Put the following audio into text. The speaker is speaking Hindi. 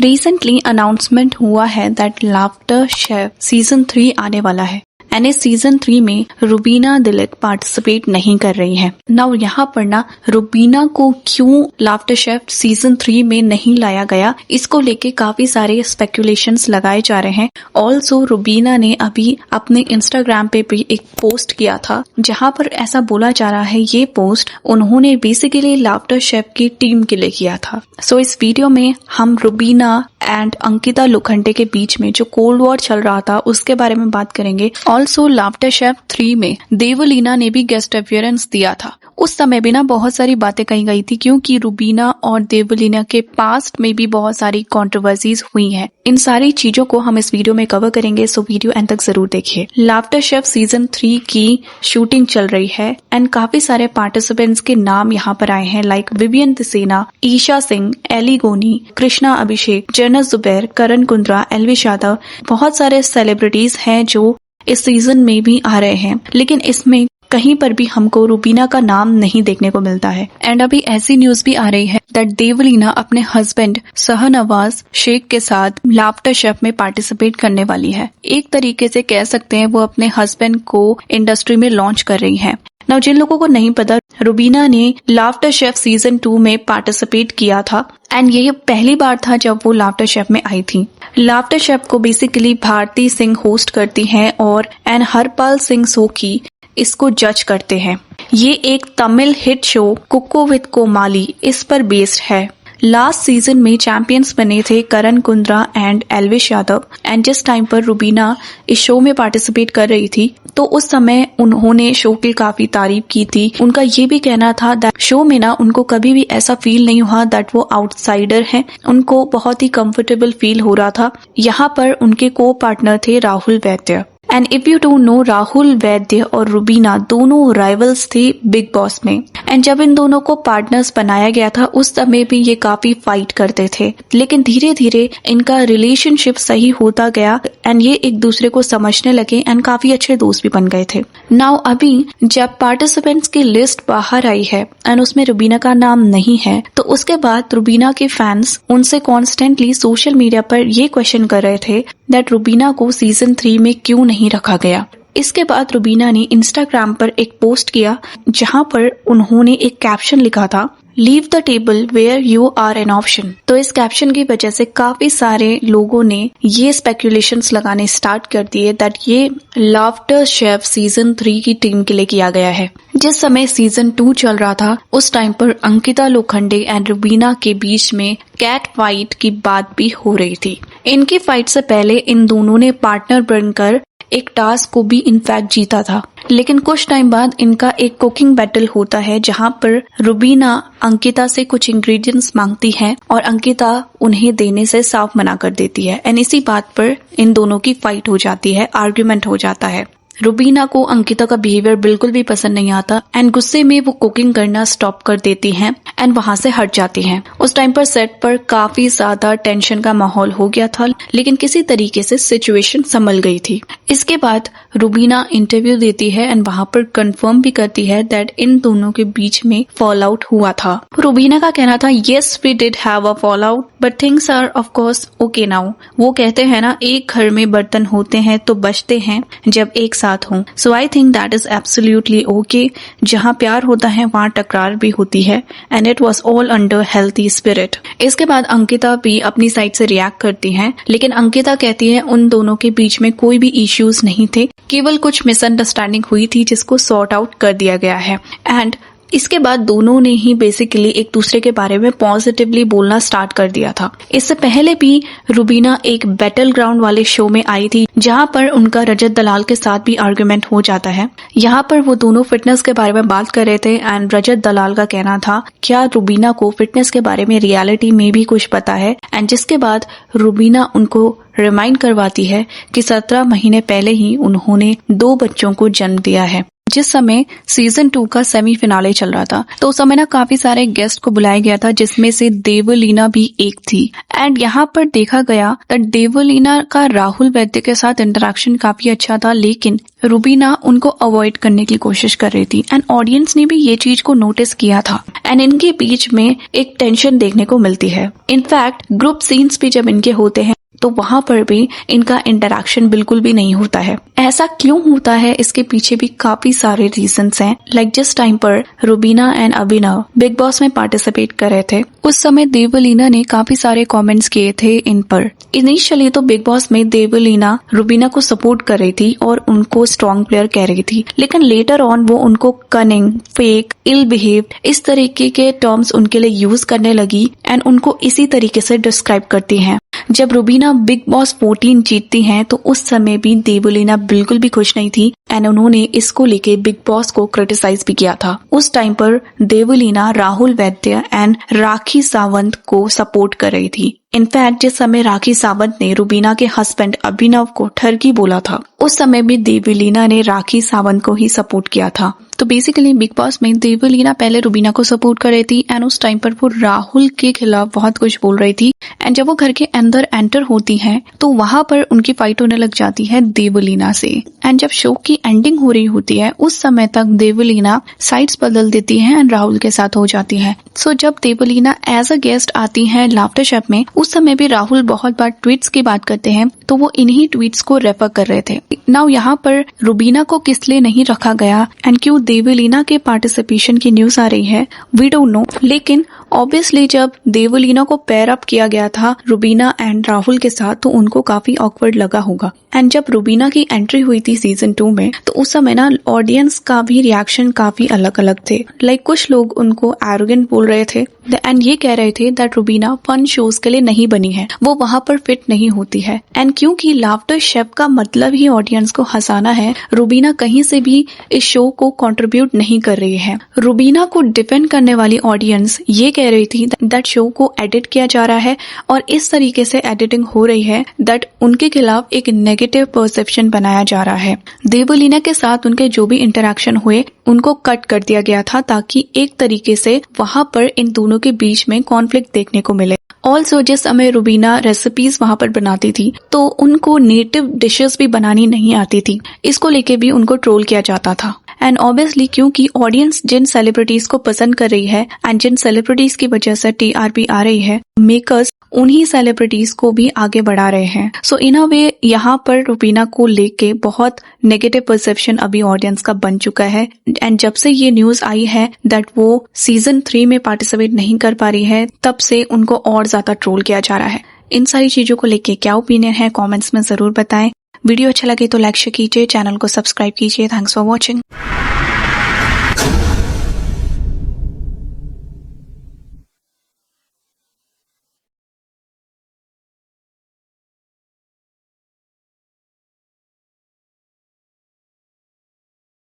रिसेंटली अनाउंसमेंट हुआ है दैट लाफ्टर शेफ सीजन 3 आने वाला है एंड इस सीजन 3 में रुबीना दिलीप पार्टिसिपेट नहीं कर रही है। नाउ यहाँ पर ना रुबीना को क्यों लाफ्टर शेफ सीजन 3 में नहीं लाया गया, इसको लेके काफी सारे स्पेकुलेशंस लगाए जा रहे हैं। ऑल्सो रुबीना ने अभी अपने इंस्टाग्राम पे भी एक पोस्ट किया था जहाँ पर ऐसा बोला जा रहा है ये पोस्ट उन्होंने बेसिकली लाफ्टर शेफ की टीम के लिए किया था। सो इस वीडियो में हम रुबीना एंड अंकिता लोखंडे के बीच में जो कोल्ड वॉर चल रहा था उसके बारे में बात करेंगे। ऑल्सो लाफ्टर शेफ 3 में देवलीना ने भी गेस्ट अपीयरेंस दिया था। उस समय भी ना बहुत सारी बातें कही गई थी क्योंकि रुबीना और देवलीना के पास्ट में भी बहुत सारी कंट्रोवर्सीज हुई हैं। इन सारी चीजों को हम इस वीडियो में कवर करेंगे, सो वीडियो एंड तक जरूर देखिए। लाफ्टर शेफ सीजन 3 की शूटिंग चल रही है एंड काफी सारे पार्टिसिपेंट्स के नाम यहाँ पर आए हैं लाइक विवियन तिसेना, ईशा सिंह, एली गोनी, कृष्णा अभिषेक, जन्नत जुबैर, करण कुंद्रा, एल्विश यादव। बहुत सारे सेलिब्रिटीज हैं जो इस सीजन में भी आ रहे हैं, लेकिन इसमें कहीं पर भी हमको रुबीना का नाम नहीं देखने को मिलता है। एंड अभी ऐसी न्यूज भी आ रही है दैट देवलीना अपने हस्बैंड सहनवाज शेख के साथ लाफ्टर शेफ में पार्टिसिपेट करने वाली है। एक तरीके से कह सकते हैं वो अपने हस्बैंड को इंडस्ट्री में लॉन्च कर रही है। नाउ जिन लोगों को नहीं पता, रुबीना ने लाफ्टर शेफ सीजन 2 में पार्टिसिपेट किया था एंड ये पहली बार था जब वो लाफ्टर शेफ में आई थी। लाफ्टर शेफ को बेसिकली भारती सिंह होस्ट करती हैं और एन हरपाल सिंह सोकी इसको जज करते हैं। ये एक Tamil hit show Cooku with Comali इस पर बेस्ड है। लास्ट सीजन में चैंपियंस बने थे करण कुंद्रा एंड एल्विश यादव एंड जिस टाइम पर रुबीना इस शो में पार्टिसिपेट कर रही थी तो उस समय उन्होंने शो की काफी तारीफ की थी। उनका ये भी कहना था दैट शो में ना उनको कभी भी ऐसा फील नहीं हुआ दैट वो आउटसाइडर हैं। उनको बहुत ही कंफर्टेबल फील हो रहा था। यहाँ पर उनके को पार्टनर थे Rahul Vaidya. And if you don't know, Rahul Vaidya और रुबीना दोनों राइवल्स थे बिग बॉस में एंड जब इन दोनों को पार्टनर्स बनाया गया था उस समय भी ये काफी फाइट करते थे, लेकिन धीरे धीरे इनका रिलेशनशिप सही होता गया एंड ये एक दूसरे को समझने लगे एंड काफी अच्छे दोस्त भी बन गए थे। नाउ अभी जब पार्टिसिपेंट्स की लिस्ट बाहर आई है एंड उसमें रुबीना का नाम नहीं है तो उसके बाद रुबीना के फैंस उनसे कॉन्स्टेंटली सोशल मीडिया पर ये क्वेश्चन कर रहे थे दैट रुबीना को सीजन 3 में क्यों नहीं रखा गया। इसके बाद रुबीना ने इंस्टाग्राम पर एक पोस्ट किया जहां पर उन्होंने एक कैप्शन लिखा था, leave the table where you are an option. तो इस कैप्शन की वजह से काफी सारे लोगों ने ये स्पेकुलेशंस लगाने स्टार्ट कर दिए दैट ये लाफ्टर शेफ सीजन 3 की टीम के लिए किया गया है। जिस समय सीजन 2 चल रहा था उस टाइम पर अंकिता लोखंडे एंड रुबीना के बीच में कैट फाइट की बात भी हो रही थी। इनकी फाइट से पहले इन दोनों ने पार्टनर बनकर एक टास्क को भी इनफैक्ट जीता था, लेकिन कुछ टाइम बाद इनका एक कुकिंग बैटल होता है जहां पर रुबीना अंकिता से कुछ इंग्रेडिएंट्स मांगती है और अंकिता उन्हें देने से साफ मना कर देती है एंड इसी बात पर इन दोनों की फाइट हो जाती है, आर्ग्यूमेंट हो जाता है। रुबीना को अंकिता का बिहेवियर बिल्कुल भी पसंद नहीं आता एंड गुस्से में वो कुकिंग करना स्टॉप कर देती हैं एंड वहां से हट जाती हैं। उस टाइम पर सेट पर काफी ज्यादा टेंशन का माहौल हो गया था, लेकिन किसी तरीके से सिचुएशन संभल गई थी। इसके बाद रुबीना इंटरव्यू देती है एंड वहां पर कंफर्म भी करती है दैट इन दोनों के बीच में फॉल आउट हुआ था। रुबीना का कहना था, yes we did have a fall out but things are of course okay now. वो कहते हैं ना, एक घर में बर्तन होते हैं तो बचते हैं जब एक साथ हों। So I think that is absolutely okay. जहाँ प्यार होता है वहाँ टकरार भी होती है and it was all under healthy spirit. इसके बाद अंकिता भी अपनी साइड से रिएक्ट करती हैं, लेकिन अंकिता कहती है उन दोनों के बीच में कोई भी इश्यूज नहीं थे, केवल कुछ मिसअंडरस्टैंडिंग हुई थी जिसको सॉर्ट आउट कर दिया गया है। एंड इसके बाद दोनों ने ही बेसिकली एक दूसरे के बारे में पॉजिटिवली बोलना स्टार्ट कर दिया था। इससे पहले भी रुबीना एक बैटल ग्राउंड वाले शो में आई थी जहां पर उनका रजत दलाल के साथ भी आर्गुमेंट हो जाता है। यहाँ पर वो दोनों फिटनेस के बारे में बात कर रहे थे एंड रजत दलाल का कहना था क्या रुबीना को फिटनेस के बारे में रियलिटी में भी कुछ पता है, एंड जिसके बाद रुबीना उनको रिमाइंड करवाती है कि 17 महीने पहले ही उन्होंने 2 बच्चों को जन्म दिया है। जिस समय सीजन 2 का सेमी फिनाले चल रहा था तो उस समय ना काफी सारे गेस्ट को बुलाया गया था, जिसमें से देवलीना भी एक थी। एंड यहाँ पर देखा गया दैट देवलीना का राहुल वैद्य के साथ इंटरेक्शन काफी अच्छा था, लेकिन रुबीना उनको अवॉइड करने की कोशिश कर रही थी। एंड ऑडियंस ने भी ये चीज को नोटिस किया था एंड इनके बीच में एक टेंशन देखने को मिलती है। इनफैक्ट ग्रुप सीन्स भी जब इनके होते हैं तो वहां पर भी इनका इंटरेक्शन बिल्कुल भी नहीं होता है। ऐसा क्यों होता है, इसके पीछे भी काफी सारे रीजंस हैं। लाइक जिस टाइम पर Rubina and Abhinav big boss में पार्टिसिपेट कर रहे थे, उस समय देवलीना ने काफी सारे कमेंट्स किए थे इन पर। इनिशियली तो बिग बॉस में देवलीना रुबीना को सपोर्ट कर रही थी और उनको स्ट्रॉन्ग प्लेयर कह रही थी, लेकिन लेटर ऑन वो उनको कनिंग, फेक, इल बिहेव्ड इस तरीके के टर्म्स उनके लिए यूज करने लगी एंड उनको इसी तरीके से डिस्क्राइब करती हैं। जब रुबीना बिग बॉस 14 जीतती हैं तो उस समय भी देवलीना बिल्कुल भी खुश नहीं थी एंड उन्होंने इसको लेके बिग बॉस को क्रिटिसाइज भी किया था। उस टाइम पर देवलीना राहुल वैद्य एंड राखी सावंत को सपोर्ट कर रही थी। इनफैक्ट जिस समय राखी सावंत ने रुबीना के हस्बैंड अभिनव को ठरकी बोला था, उस समय भी देवलीना ने राखी सावंत को ही सपोर्ट किया था। तो बेसिकली बिग बॉस में देवलीना पहले रुबीना को सपोर्ट कर रही थी एंड उस टाइम पर वो राहुल के खिलाफ बहुत कुछ बोल रही थी। एंड जब वो घर के अंदर एंटर होती हैं तो वहां पर उनकी फाइट होने लग जाती है देवलीना से। एंड जब शो की एंडिंग हो रही होती है उस समय तक देवलीना साइड्स बदल देती है एंड राहुल के साथ हो जाती है। सो जब देवलीना एज अ गेस्ट आती है लाफ्टर शेफ में, उस समय भी राहुल बहुत बार ट्वीट्स की बात करते हैं, तो वो इन्हीं ट्वीट्स को रेफर कर रहे थे। नाउ यहाँ पर रुबीना को किस लिए नहीं रखा गया एंड क्यों देवलीना के पार्टिसिपेशन की न्यूज आ रही है, वी डोंट नो। लेकिन ऑब्वियसली जब देवलीना को पेयर अप किया गया था रुबीना एंड राहुल के साथ तो उनको काफी ऑकवर्ड लगा होगा। एंड जब रुबीना की एंट्री हुई थी सीजन 2 में तो उस समय ना ऑडियंस का भी रिएक्शन काफी अलग अलग थे। लाइक कुछ लोग उनको एरोगेंट बोल रहे थे एंड ये कह रहे थे दैट रुबीना फन शोज के लिए नहीं बनी है, वो वहां पर फिट नहीं होती है। एंड क्योंकि लाफ्टर शेफ का मतलब ही ऑडियंस को हंसाना है, रुबीना कहीं से भी इस शो को कंट्रीब्यूट नहीं कर रही है। रुबीना को डिफेंड करने वाली ऑडियंस ये कह रही थी दैट शो को एडिट किया जा रहा है और इस तरीके से एडिटिंग हो रही है दैट उनके खिलाफ एक नेगेटिव परसेप्शन बनाया जा रहा है। देवलीना के साथ उनके जो भी इंटरेक्शन हुए उनको कट कर दिया गया था ताकि एक तरीके से वहां पर इन दोनों के बीच में कॉन्फ्लिक्ट देखने को मिले। ऑल्सो जिस समय रुबीना रेसिपीज वहां पर बनाती थी तो उनको नेटिव डिशेस भी बनानी नहीं आती थी, इसको लेके भी उनको ट्रोल किया जाता था। एंड ऑब्वियसली क्योंकि ऑडियंस जिन सेलिब्रिटीज को पसंद कर रही है एंड जिन सेलिब्रिटीज की वजह से टीआरपी आ रही है, मेकर्स उन्हीं सेलिब्रिटीज को भी आगे बढ़ा रहे हैं। सो इन अ वे यहाँ पर रुबीना को लेके बहुत नेगेटिव परसेप्शन अभी ऑडियंस का बन चुका है। एंड जब से ये न्यूज आई है दैट वो सीजन 3 में पार्टिसिपेट नहीं कर पा रही है, तब से उनको और ज्यादा ट्रोल किया जा रहा है। इन सारी चीजों को लेके क्या ओपिनियन है कमेंट्स में जरूर बताएं। वीडियो अच्छा लगे तो लाइक शेयर कीजिए, चैनल को सब्सक्राइब कीजिए। Thanks for watching.